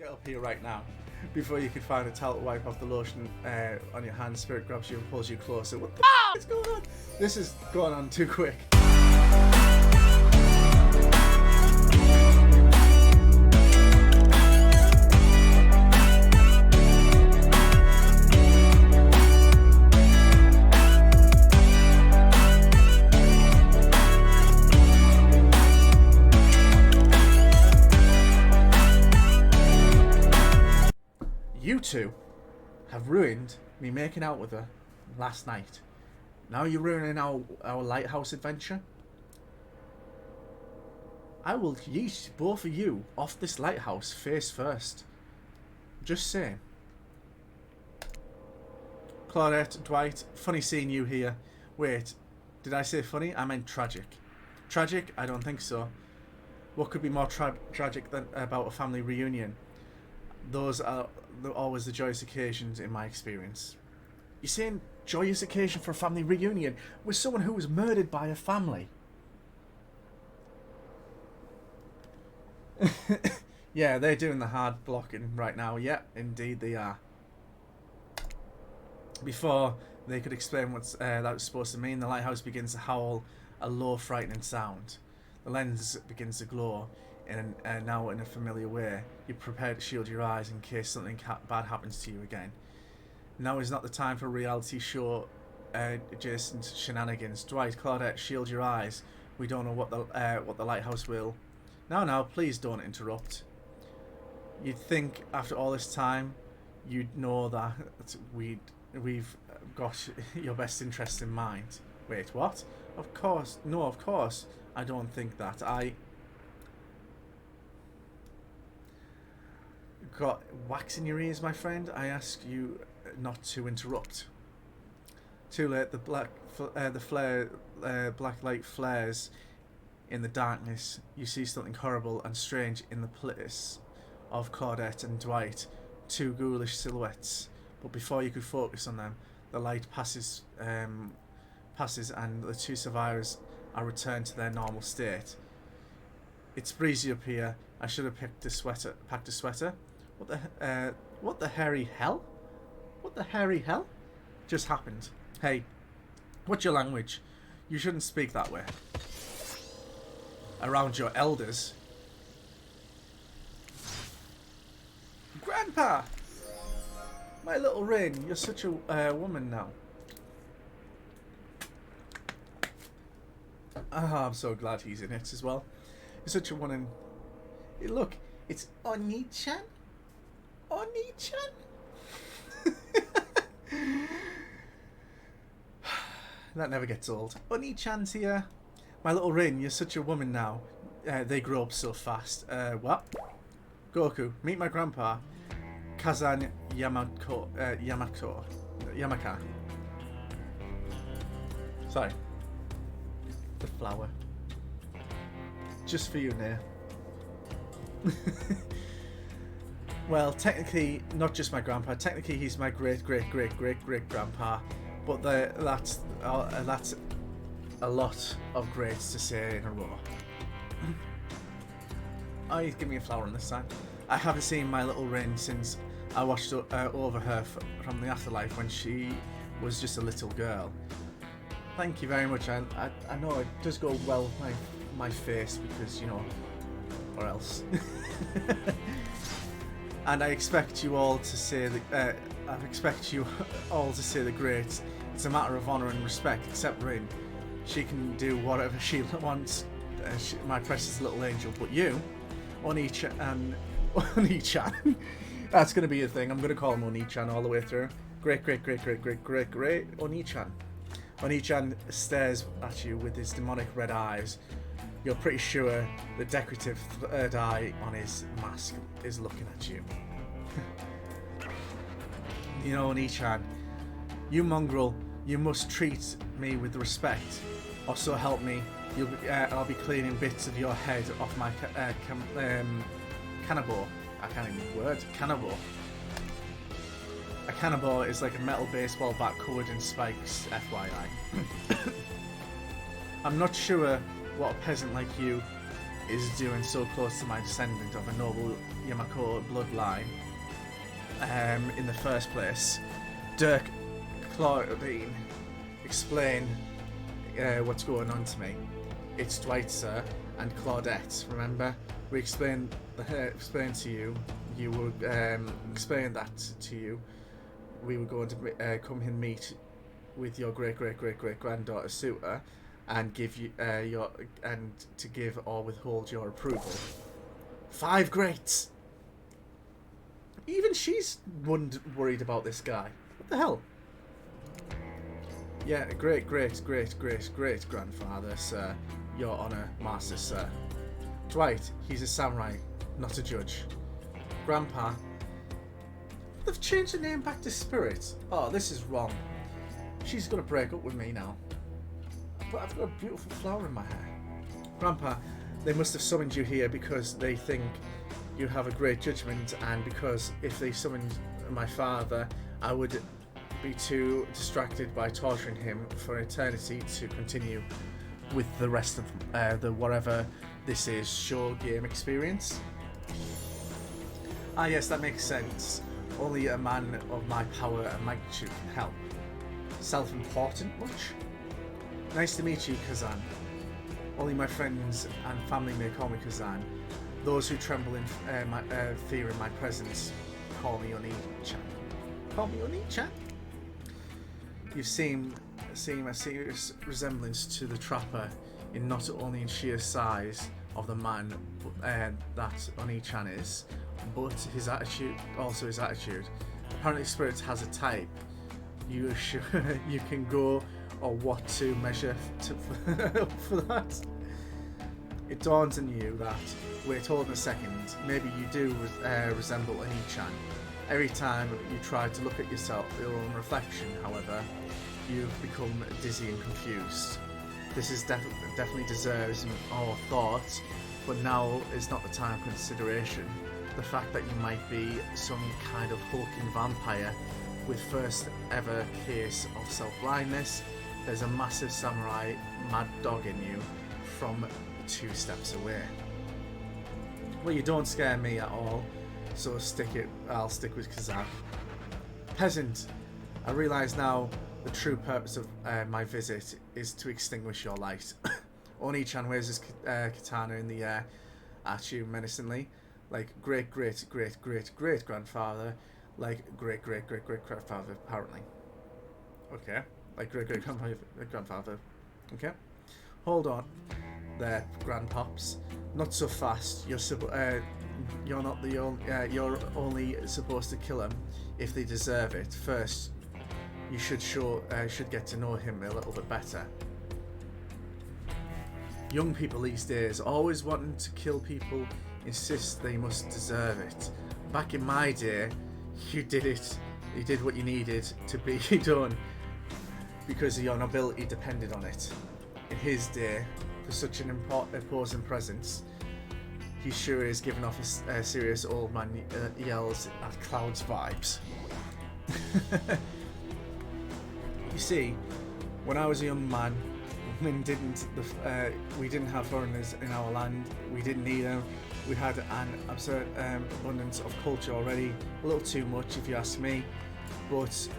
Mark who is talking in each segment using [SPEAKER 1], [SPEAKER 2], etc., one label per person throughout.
[SPEAKER 1] Get up here right now. Before you can find a towel to wipe off the lotion on your hands, Spirit grabs you and pulls you closer. What the f is going on? This is going on too quick. You two have ruined me making out with her last night. Now you're ruining our lighthouse adventure. I will yeet both of you off this lighthouse face first. Just saying. Claudette, Dwight, funny seeing you here. Wait, did I say funny? I meant tragic. Tragic? I don't think so. What could be more tragic than about a family reunion? Those are always the joyous occasions in my experience. You're saying joyous occasion for a family reunion with someone who was murdered by a family? Yeah, they're doing the hard blocking right now. Yeah, indeed they are. Before they could explain what that was supposed to mean, the lighthouse begins to howl a low, frightening sound. The lens begins to glow now in a familiar way. You're prepared to shield your eyes in case something bad happens to you again. Now is not the time for reality show adjacent shenanigans. Dwight, Claudette, shield your eyes. We don't know what the lighthouse will. Now, please don't interrupt. You'd think after all this time, you'd know that we've got your best interests in mind. Wait, what? Of course, no, of course. I don't think that. I got wax in your ears, my friend. I ask you not to interrupt. Too late. The black light flares in the darkness. You see something horrible and strange in the place of Claudette and Dwight, two ghoulish silhouettes. But before you could focus on them, the light passes, and the two survivors are returned to their normal state. It's breezy up here. I should have packed a sweater. What the hairy hell? What the hairy hell just happened? Hey, what's your language? You shouldn't speak that way around your elders. Grandpa! My little Rin, you're such a woman now. Ah, I'm so glad he's in it as well. You're such a woman. Hey, look, it's Oni-chan. Oni-chan? That never gets old. Oni-chan's here. My little Rin, you're such a woman now. They grow up so fast. What? Goku, meet my grandpa. Kazan Yamaka. Sorry. The flower. Just for you, Nair. Well, technically, not just my grandpa. Technically, he's my great-great-great-great-great-grandpa. But that's a lot of greats to say in a row. Oh, he's giving me a flower on this side. I haven't seen my little Rin since I watched over her from the afterlife when she was just a little girl. Thank you very much. I know it does go well with my face because, you know, or else. And I expect you all to say the great. It's a matter of honour and respect, except Rin. She can do whatever she wants, my precious little angel. But you, Oni-chan, that's going to be a thing. I'm going to call him Oni-chan all the way through. Great Oni-chan. Oni-chan stares at you with his demonic red eyes. You're pretty sure the decorative third eye on his mask is looking at you. You know, Oni-chan, you mongrel, you must treat me with respect, or so help me, I'll be cleaning bits of your head off my cannibal. I can't even word. Cannibal. A cannibal is like a metal baseball bat covered in spikes, FYI. I'm not sure what a peasant like you is doing so close to my descendant of a noble Yamako bloodline in the first place. Dirk, Claudine, explain what's going on to me. It's Dwight, sir, and Claudette. Remember, we explained to you. You would explain that to you. We were going to come and meet with your great granddaughter suitor, and give you to give or withhold your approval. 5 greats. Even she's worried about this guy. What the hell? Yeah, great grandfather, sir. Your honor, master, sir. Dwight, he's a samurai, not a judge. Grandpa, they've changed the name back to Spirit. Oh, this is wrong. She's gonna break up with me now. But I've got a beautiful flower in my hair. Grandpa, they must have summoned you here because they think you have a great judgment, and because if they summoned my father, I would be too distracted by torturing him for eternity to continue with the rest of the whatever this is show game experience. Ah yes, that makes sense. Only a man of my power and magnitude can help. Self-important much? Nice to meet you, Kazan. Only my friends and family may call me Kazan. Those who tremble in fear in my presence call me Oni-chan. Call me Oni-chan? You seem a serious resemblance to the trapper, in not only in sheer size of the man that Oni-chan is, but his attitude. Apparently, Spirit has a type. You are sure you can go or what to measure for that? It dawns on you that, wait, hold on a second, maybe you do resemble Oni-chan. Every time you try to look at yourself, your own reflection, however, you've become dizzy and confused. This is definitely deserves our thoughts, but now is not the time for consideration. The fact that you might be some kind of hulking vampire with first ever case of self-blindness. There's a massive samurai mad dog in you from 2 steps away. Well, you don't scare me at all, so I'll stick with Kazan. Peasant, I realise now the true purpose of my visit is to extinguish your light. Oni-chan waves his katana in the air at you menacingly, like great grandfather, like great grandfather apparently. Okay, like great grandfather. Okay, hold on there, grandpops. Not so fast. You're not the only. You're only supposed to kill them if they deserve it. First, you should get to know him a little bit better. Young people these days, always wanting to kill people, insist they must deserve it. Back in my day, you did it. You did what you needed to be done because your nobility depended on it. In his day, for such an imposing presence, he sure is giving off a serious old man yells at Cloud's vibes. You see, when I was a young man, we didn't have foreigners in our land. We didn't need them. We had an absurd abundance of culture already, a little too much if you ask me, but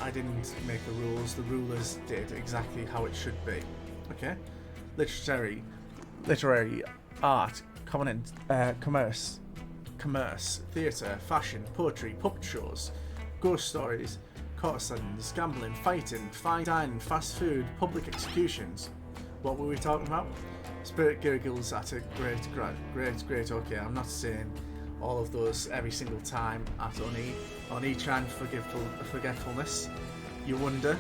[SPEAKER 1] I didn't make the rules. The rulers did exactly how it should be. Okay? Literary art, commerce, theatre, fashion, poetry, puppet shows, ghost stories, courtesans, gambling, fighting, fine dining, fast food, public executions. What were we talking about? Spirit gurgles at a great. Okay, I'm not saying all of those every single time at Oni-chan forgetfulness. You wonder,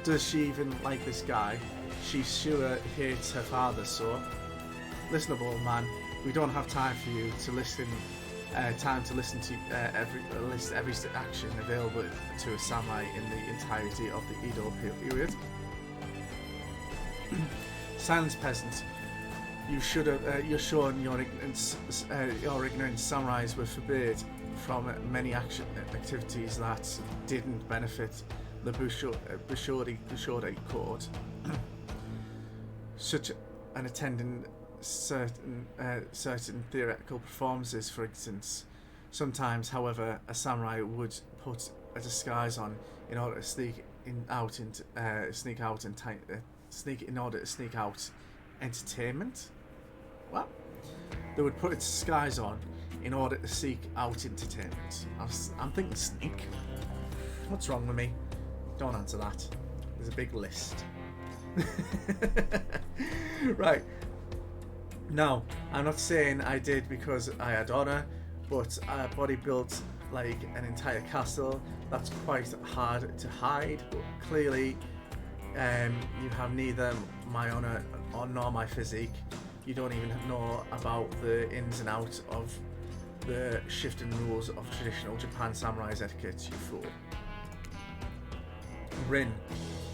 [SPEAKER 1] does she even like this guy? She sure hates her father, so listen up, old man. We don't have time for you to listen. To list every action available to a samurai in the entirety of the Edo period. Silence, peasant. You should have. You're showing your ignorance. Your ignorant samurais were forbid from many activities that didn't benefit the Bushori court. and attending certain theoretical performances, for instance. Sometimes, however, a samurai would put a disguise on in order to sneak out entertainment. What? They would put a disguise on in order to seek out entertainment. I'm thinking sneak. What's wrong with me? Don't answer that. There's a big list. Right. Now, I'm not saying I did because I had honour, but I body built like an entire castle. That's quite hard to hide, but clearly you have neither my honour nor my physique. You don't even know about the ins and outs of the shifting rules of traditional Japan samurai's etiquette, you fool. Rin,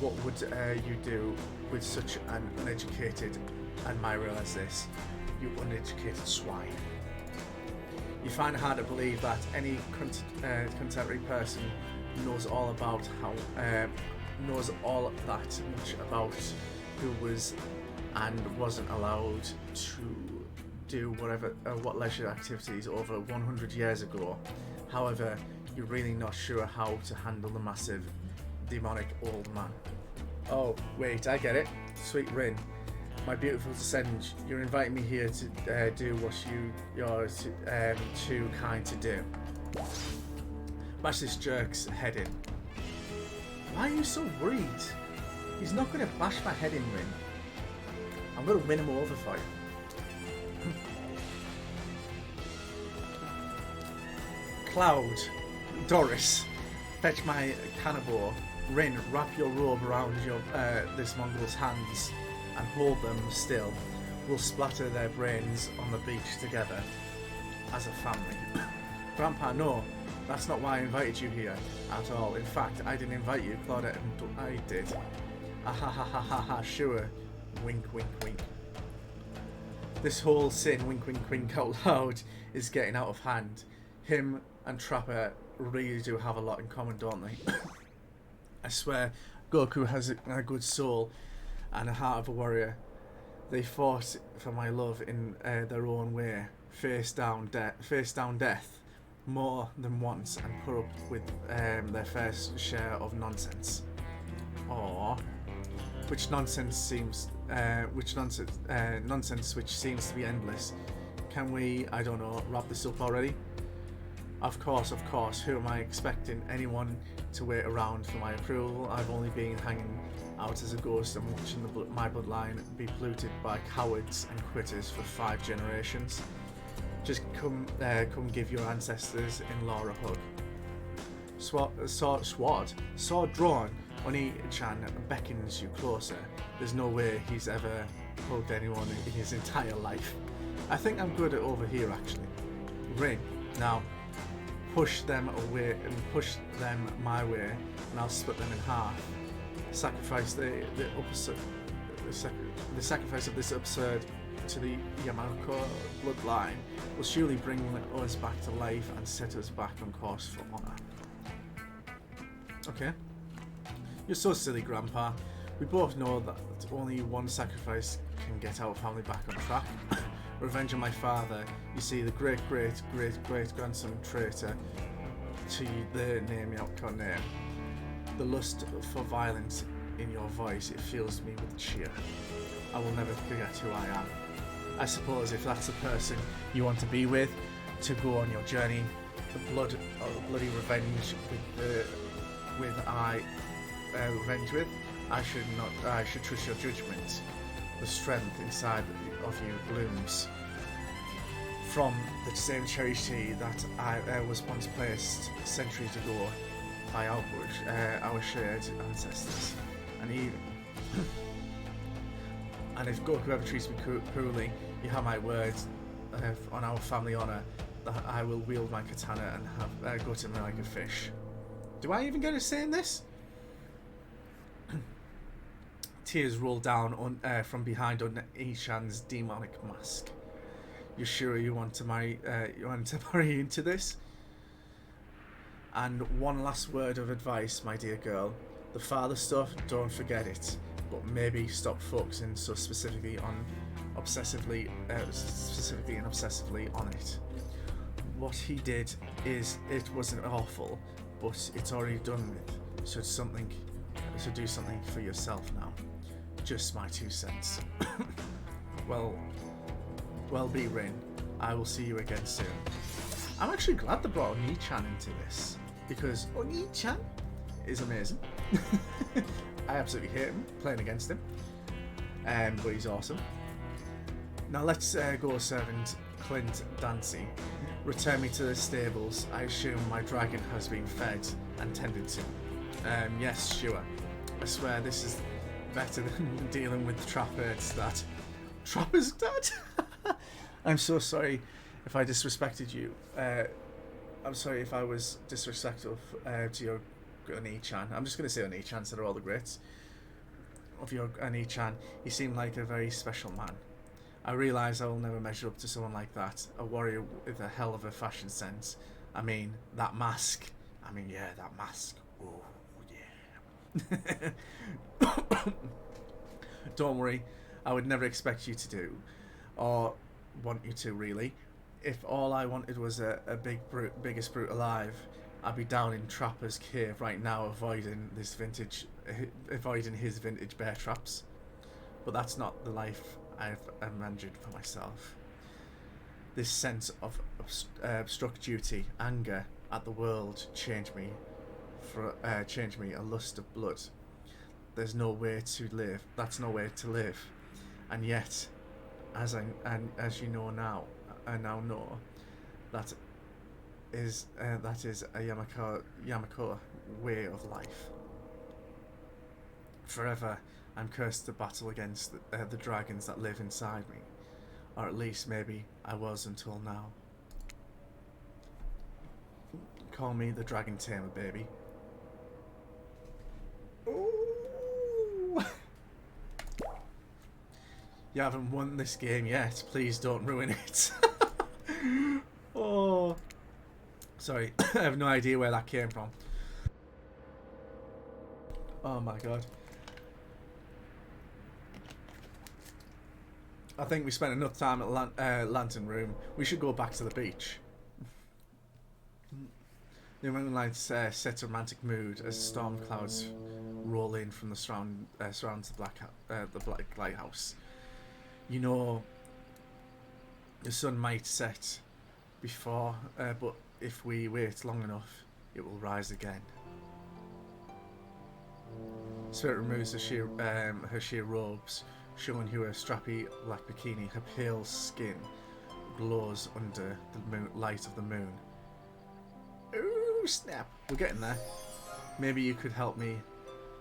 [SPEAKER 1] what would you do with such an uneducated admirer as this, you uneducated swine? You find it hard to believe that any contemporary person knows all that much about who was and wasn't allowed to do what leisure activities over 100 years ago. However, you're really not sure how to handle the massive demonic old man. Oh wait, I get it. Sweet Rin, my beautiful descendant, you're inviting me here to do what you're too kind to do. Bash this jerk's head in. Why are you so worried? He's not going to bash my head in, Rin. I'm going to win him over for you. Cloud, Doris, fetch my cannibal. Rin, wrap your robe around this Mongol's hands and hold them still. We'll splatter their brains on the beach together as a family. Grandpa, no, that's not why I invited you here at all. In fact, I didn't invite you, Claudette, and I did. Ah ha ha ha ha ha, sure. Wink, wink, wink. This whole sin, wink, wink, wink out loud, is getting out of hand. Him and Trapper really do have a lot in common, don't they? I swear, Goku has a good soul and a heart of a warrior. They fought for my love in their own way, face down death more than once, and put up with their fair share of nonsense. Aww. Nonsense which seems to be endless. Can we, I don't know, wrap this up already? Of course, who am I expecting anyone to wait around for my approval? I've only been hanging out as a ghost and watching my bloodline be polluted by cowards and quitters for 5 generations. Just come give your ancestors-in-law a hug. Sword drawn, Oni-chan beckons you closer. There's no way he's ever hugged anyone in his entire life. I think I'm good at over here, actually. Ring, now. Push them away and push them my way, and I'll split them in half. Sacrifice the sacrifice of this absurd to the Yamako bloodline will surely bring us back to life and set us back on course for honor. Okay. You're so silly, Grandpa. We both know that only one sacrifice can get our family back on track. Revenge on my father, you see, the great-great-great-great-grandson traitor to the name Yamako name. The lust for violence in your voice, it fills me with cheer. I will never forget who I am. I suppose if that's the person you want to be with, to go on your journey, the bloody revenge I should trust your judgment. The strength inside of you blooms from the same cherry tree that I was once placed centuries ago by our shared ancestors. And even and if Goku ever treats me poorly, you have my word on our family honor that I will wield my katana and have gut him like a fish. Do I even get a say in this? Tears roll down from behind Ishan's demonic mask. You're sure you want to marry into this? And one last word of advice, my dear girl. The father stuff, don't forget it. But maybe stop focusing so specifically on obsessively, specifically and obsessively on it. What he did is, it wasn't awful, but it's already done with. So do something for yourself now. Just my 2 cents. well, be Rin. I will see you again soon. I'm actually glad they brought Oni-chan into this, because Oni-chan is amazing. I absolutely hate him playing against him, but he's awesome. Now let's go, servant Clint Dancy. Return me to the stables. I assume my dragon has been fed and tended to. Yes, sure. I swear this is better than dealing with Trapper's dad. Trapper's dad? I'm so sorry if I disrespected you. I'm sorry if I was disrespectful to your Oni-chan. I'm just going to say Oni-chan instead of all the greats of your Oni-chan. He seemed like a very special man. I realise I will never measure up to someone like that. A warrior with a hell of a fashion sense. I mean, that mask. That mask. Oh, yeah. Don't worry. I would never expect you to do, or want you to, really. If all I wanted was a biggest brute alive, I'd be down in Trapper's cave right now, avoiding his vintage bear traps. But that's not the life I've imagined for myself. This sense of struck duty, anger at the world, changed me, a lust of blood. There's no way to live. That's no way to live. And yet, as you know now, I now know that is a Yamako way of life. Forever, I'm cursed to battle against the dragons that live inside me, or at least maybe I was until now. Call me the Dragon Tamer, baby. Ooh. You haven't won this game yet. Please don't ruin it. Oh, sorry. I have no idea where that came from. Oh my god. I think we spent enough time at Lantern Room. We should go back to the beach. The moonlight sets a romantic mood as storm clouds roll in from the surrounds the black lighthouse. You know, the sun might set before, but if we wait long enough, it will rise again. Spirit removes her sheer robes, showing her strappy black bikini. Her pale skin glows under the light of the moon. Ooh, snap! We're getting there. Maybe you could help me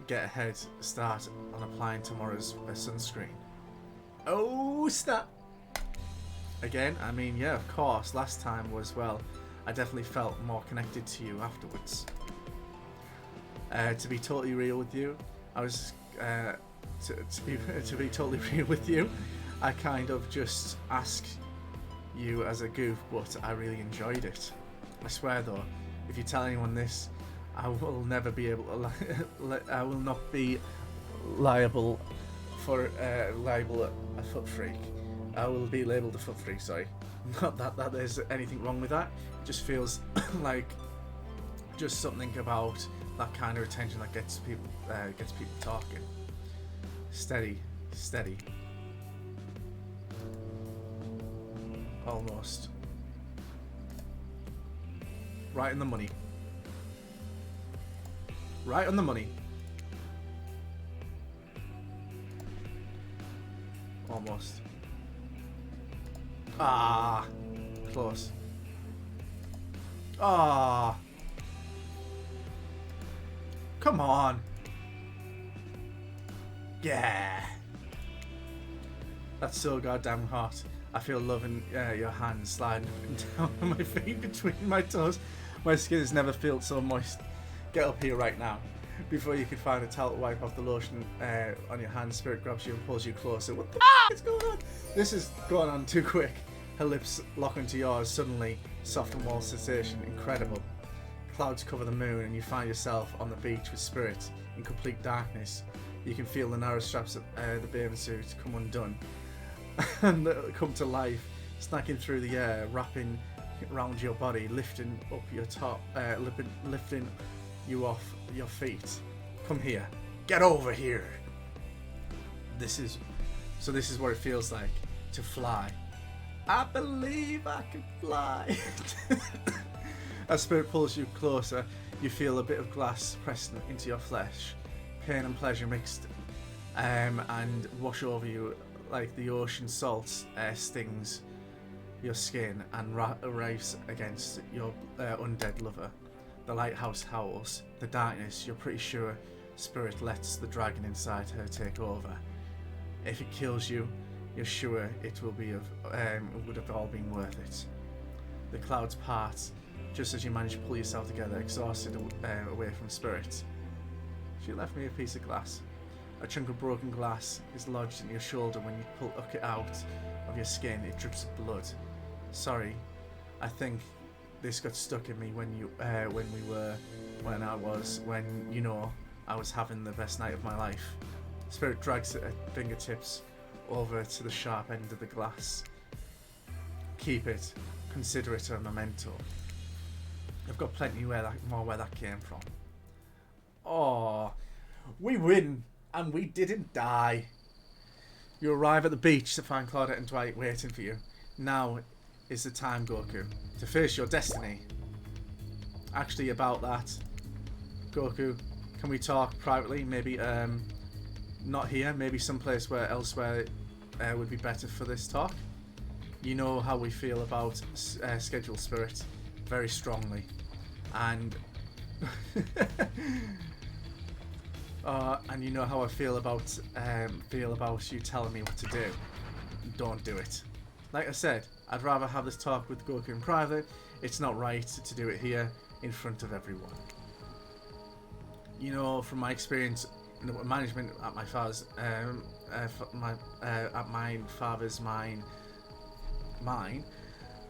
[SPEAKER 1] get a head start on applying tomorrow's sunscreen. Oh, snap! Again, I mean, yeah, of course. Last time was, well, I definitely felt more connected to you afterwards. To be totally real with you, I was to be totally real with you, I kind of just asked you as a goof, but I really enjoyed it. I swear though, if you tell anyone this, I will never be able to. I will not be liable for a foot freak. I will be labelled a foot freak. Sorry, not that there's anything wrong with that. It just feels like just something about that kind of attention that gets people talking. Steady. Almost. Right on the money. Right on the money. Almost. Ah, close. Ah. Come on. Yeah. That's so goddamn hot. I feel love in your hands sliding up and down my feet between my toes. My skin has never felt so moist. Get up here right now. Before you can find a towel to wipe off the lotion on your hands, Spirit grabs you and pulls you closer. What the f is going on? This is going on too quick. Her lips lock into yours suddenly. Soft and warm sensation. Incredible. Clouds cover the moon and you find yourself on the beach with Spirit in complete darkness. You can feel the narrow straps of the bathing suit come undone. and come to life, snacking through the air, wrapping around your body, lifting up your top, lifting you off your feet. Come here, get over here. This is what it feels like to fly. I believe I can fly. As spirit pulls you closer, you feel a bit of glass pressing into your flesh. Pain and pleasure mixed and wash over you like the ocean salt stings your skin and race against your undead lover. The lighthouse howls. The darkness, you're pretty sure spirit lets the dragon inside her take over. If it kills you, you're sure it would have all been worth it. The clouds part just as you manage to pull yourself together, exhausted away from spirit. She left me a piece of glass. A chunk of broken glass is lodged in your shoulder. When you pull it out of your skin, it drips of blood. Sorry, I think this got stuck in me when I was having the best night of my life. Spirit drags her fingertips over to the sharp end of the glass. Keep it. Consider it a memento. I've got plenty more where that came from. Oh, we win, and we didn't die. You arrive at the beach to find Claudette and Dwight waiting for you. Now is the time, Goku, to face your destiny. Actually, about that, Goku, can we talk privately? Maybe not here. Maybe someplace elsewhere would be better for this talk. You know how we feel about schedule spirit, very strongly, and and you know how I feel about you telling me what to do. Don't do it. Like I said, I'd rather have this talk with Goku in private. It's not right to do it here in front of everyone. You know, from my experience, management at my father's mine,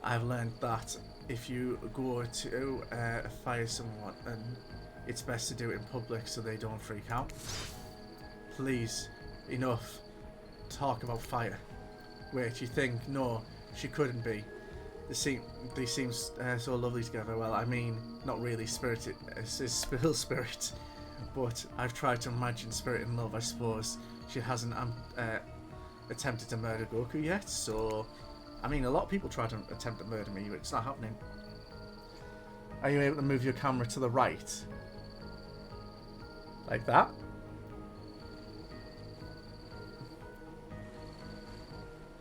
[SPEAKER 1] I've learned that if you go to fire someone, and it's best to do it in public so they don't freak out. Please, enough talk about fire. Wait, you think? No, she couldn't be. They seem so lovely together. Well, I mean, not really spirited. It's still spirit. But I've tried to imagine spirit in love. I suppose she hasn't attempted to murder Goku yet. So, I mean, a lot of people try to attempt to murder me, but it's not happening. Are you able to move your camera to the right? Like that?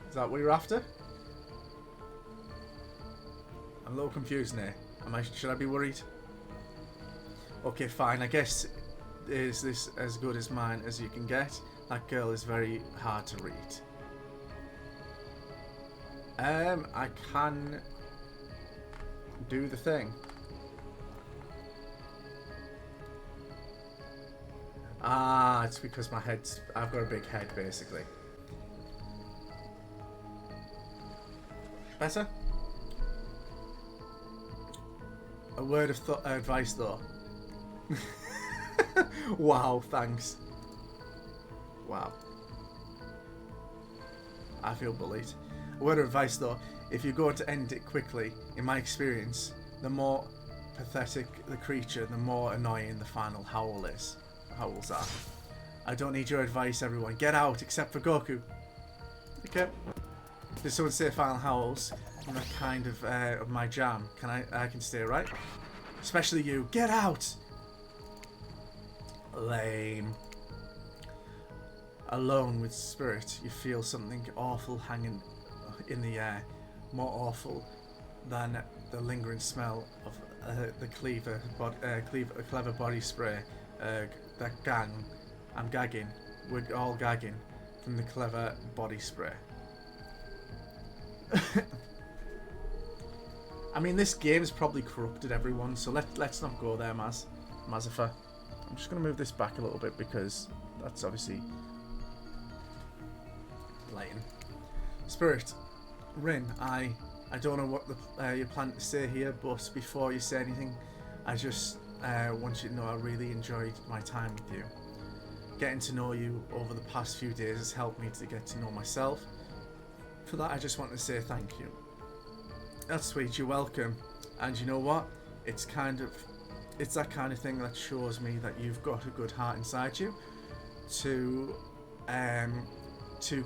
[SPEAKER 1] Is that what you're after? I'm a little confused now. Should I be worried? Okay, fine. I guess is this as good as mine as you can get? That girl is very hard to read. I can do the thing. Ah, it's because I've got a big head, basically. Better? A word of advice, though. Wow, thanks. Wow. I feel bullied. A word of advice, though. If you're going to end it quickly, in my experience, the more pathetic the creature, the more annoying the final howls are. I don't need your advice, everyone. Get out, except for Goku. Okay. Did someone say final howls? I'm not kind of my jam. I can stay, right? Especially you. Get out! Lame. Alone with spirit, you feel something awful hanging in the air. More awful than the lingering smell of the clever body spray. That gang. I'm gagging. We're all gagging from the clever body spray. I mean, this game's probably corrupted everyone, so let's not go there, Mazifa. I'm just going to move this back a little bit because that's obviously lighting. Spirit, Rin, I don't know what you plan to say here, but before you say anything, I just want you to know I really enjoyed my time with you. Getting to know you over the past few days has helped me to get to know myself. For that, I just want to say thank you. That's sweet, you're welcome. And you know what? It's that kind of thing that shows me that you've got a good heart inside you. Too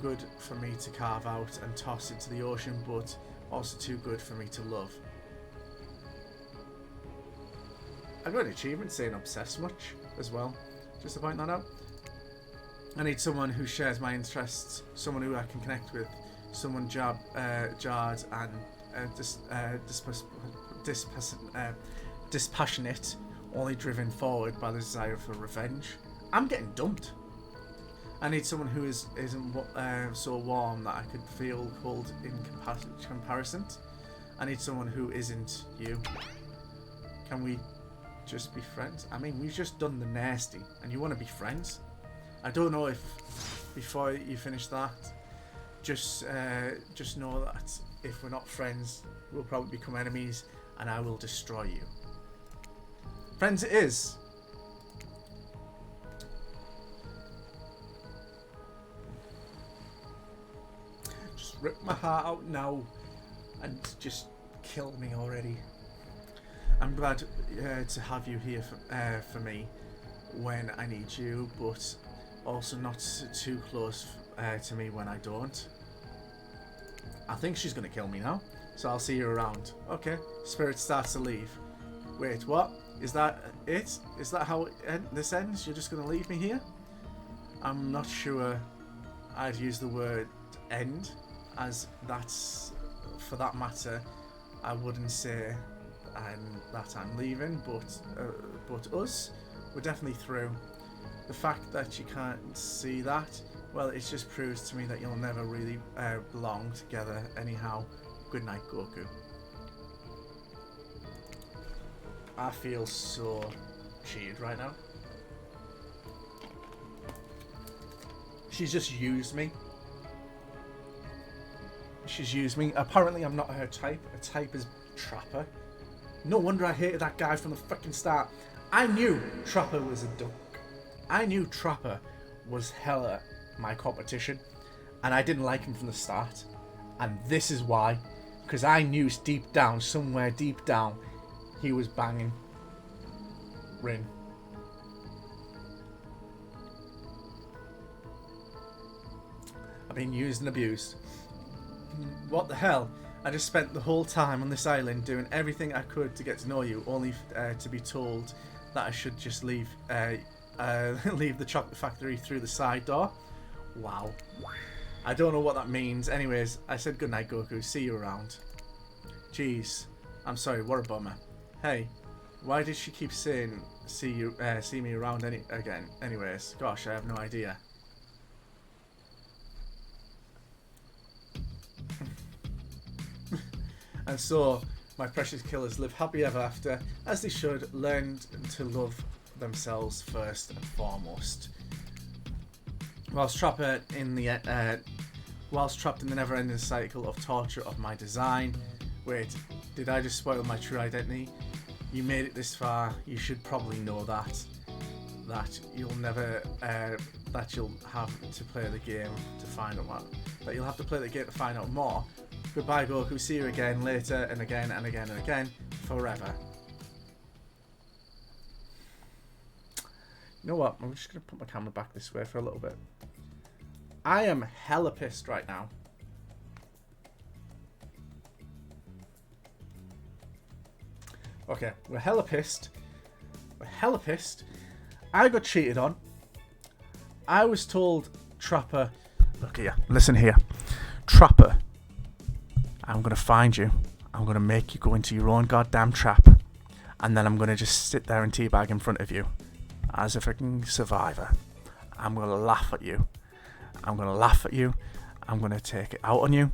[SPEAKER 1] good for me to carve out and toss into the ocean, but also too good for me to love. I got an achievement saying obsessed much as well, just to point that out. I need someone who shares my interests, someone who I can connect with, someone jarred and dispassionate, only driven forward by the desire for revenge. I'm getting dumped. I need someone who isn't so warm that I could feel cold in comparison. I need someone who isn't you. Can we just be friends? I mean, we've just done the nasty, and you want to be friends? I don't know if before you finish that, just know that if we're not friends, we'll probably become enemies, and I will destroy you. Friends, it is. Just rip my heart out now, and just kill me already. I'm glad to have you here for me when I need you, but also not too close to me when I don't. I think she's going to kill me now, so I'll see you around. Okay, spirit starts to leave. Wait, what? Is that it? Is that how this ends? You're just going to leave me here? I'm not sure I'd use the word end, as that's, for that matter, I wouldn't say that I'm leaving, but us, we're definitely through. The fact that you can't see that, well, it just proves to me that you'll never really belong together anyhow. Good night, Goku. I feel so cheated right now. She's just used me. She's used me. Apparently I'm not her type. Her type is Trapper. No wonder I hated that guy from the fucking start. I knew Trapper was a duck. I knew Trapper was hella my competition, and I didn't like him from the start. And this is why, because I knew deep down, somewhere deep down, he was banging Rin. I've been used and abused. What the hell? I just spent the whole time on this island doing everything I could to get to know you, only to be told that I should just leave the chocolate factory through the side door. Wow. I don't know what that means. Anyways, I said goodnight, Goku. See you around. Jeez. I'm sorry, what a bummer. Hey, why did she keep saying see me around again? Anyways, gosh, I have no idea. And so, my precious killers live happy ever after, as they should, learn to love themselves first and foremost. Whilst trapped in the never-ending cycle of torture of my design. Wait, did I just spoil my true identity? You made it this far, you should probably know that you'll never that you'll have to play the game to find out what. That you'll have to play the game to find out more. Goodbye, Goku. See you again later and again and again and again forever. You know what? I'm just going to put my camera back this way for a little bit. I am hella pissed right now. Okay, we're hella pissed. We're hella pissed. I got cheated on. I was told, Trapper... Look here. Listen here. Trapper, I'm going to find you. I'm going to make you go into your own goddamn trap. And then I'm going to just sit there and teabag in front of you. As a freaking survivor. I'm going to laugh at you. I'm going to laugh at you. I'm going to take it out on you.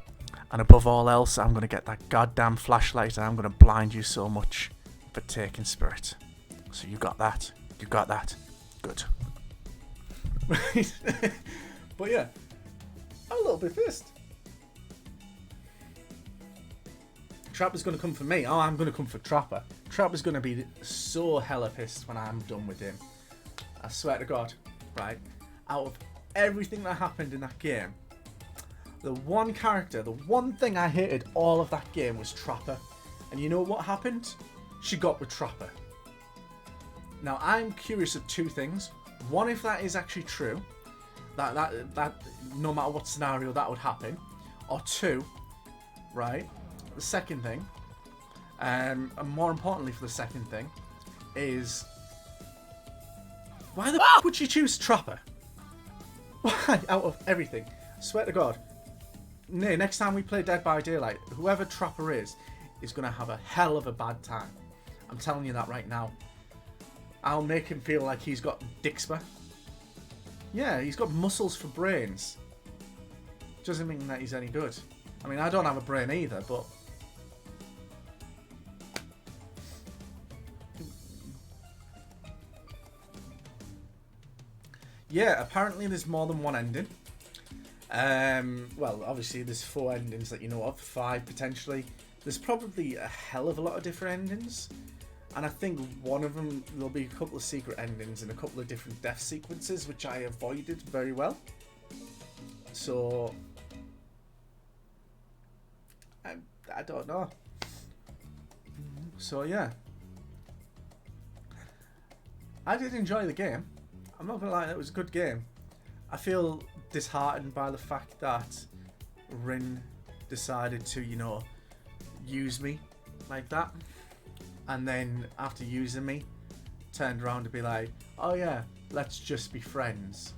[SPEAKER 1] And above all else, I'm going to get that goddamn flashlight and I'm going to blind you so much for taking spirit. So you got that? You got that? Good. But yeah, I'm a little bit pissed. Trapper's going to come for me. Oh, I'm going to come for Trapper. Trapper's going to be so hella pissed when I'm done with him. I swear to God, right? Out of everything that happened in that game, The one character, the one thing I hated all of that game was Trapper. And you know what happened? She got with Trapper. Now, I'm curious of two things. One, if that is actually true, that no matter what scenario that would happen. Or two, right, the second thing, and more importantly for the second thing, is why the f would she choose Trapper? Why, out of everything? I swear to God. Next time we play Dead by Daylight, whoever Trapper is going to have a hell of a bad time. I'm telling you that right now. I'll make him feel like he's got Dixper. Yeah, he's got muscles for brains. Doesn't mean that he's any good. I mean, I don't have a brain either, but... yeah, apparently there's more than one ending. Well, obviously there's 4 endings that you know of, 5 potentially. There's probably a hell of a lot of different endings. And I think one of them, there'll be a couple of secret endings and a couple of different death sequences, which I avoided very well. So, I don't know. So yeah. I did enjoy the game. I'm not gonna lie, it was a good game. I feel disheartened by the fact that Rin decided to, you know, use me like that. And then after using me, turned around to be like, oh yeah, let's just be friends.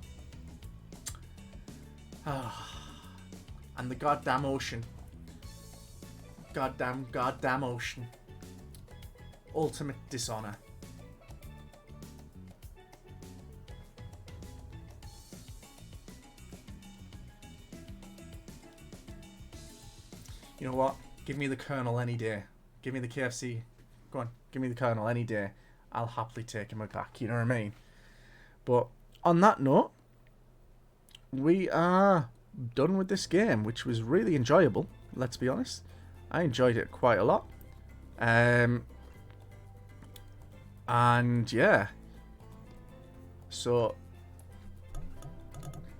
[SPEAKER 1] And the goddamn ocean. Goddamn ocean. Ultimate dishonor. You know what? Give me the Colonel any day. Give me the KFC. Go on, give me the Colonel any day. I'll happily take him back, you know what I mean? But on that note, we are done with this game, which was really enjoyable, let's be honest. I enjoyed it quite a lot. And yeah. So,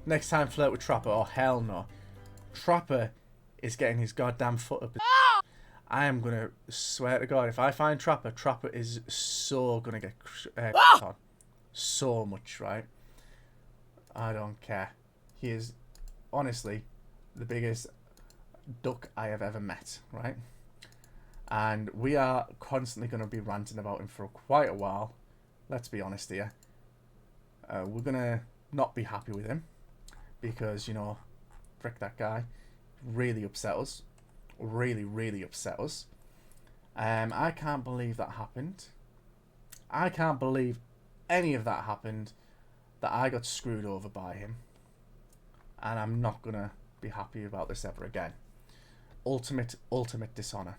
[SPEAKER 1] next time flirt with Trapper, oh hell no. Trapper is getting his goddamn foot up. I am going to swear to God, if I find Trapper, Trapper is so going to get on. So much, right? I don't care. He is, honestly, the biggest duck I have ever met, right? And we are constantly going to be ranting about him for quite a while. Let's be honest here. We're going to not be happy with him. Because, you know, frick that guy. Really upset us. Really upset us. I can't believe that happened. I can't believe any of that happened, that I got screwed over by him. And I'm not gonna be happy about this ever again. Ultimate dishonor.